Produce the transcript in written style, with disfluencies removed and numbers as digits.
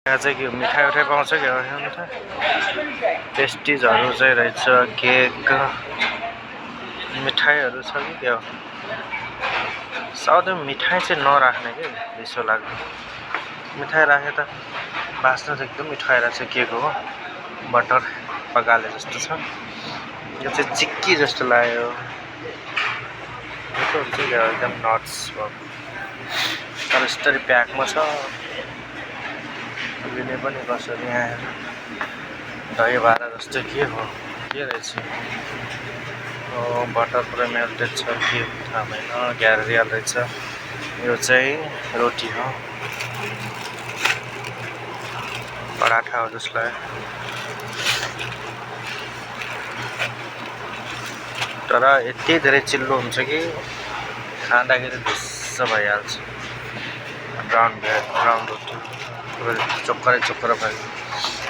यहाँ चाहिँ के मिठाई उठाई पाउँछ क्या मिठाई पेस्टिजहरू चाहिँ रहेछ केक मिठाईहरू छ कि क्या साउथ मिठाई चाहिँ नराख्ने कि रिसो लाग्यो मिठाई राखे त बास्ना चाहिँ एकदम मिठो आइरहेको छ केक हो बटर पकाले जस्तो छ यो चाहिँ चिक्की जस्तो लाग्यो मिठो हुन्छ क्या एकदम नट्स तर यस्तरी प्याकमा छ लिने पनि कसरी आएर दही भाडा जस्तो के हो के रहेछ बटर पुरा मेल्टेड छ के थाहा भएन ग्यारेरियल रहेछ यो चाहिँ रोटी हो पराठा हो जसलाई तर यति धेरै चिल्लो हुन्छ कि खाँदाखेरि ढुस्स भइहाल्छ ब्राउन रोटी चोक्करै भयो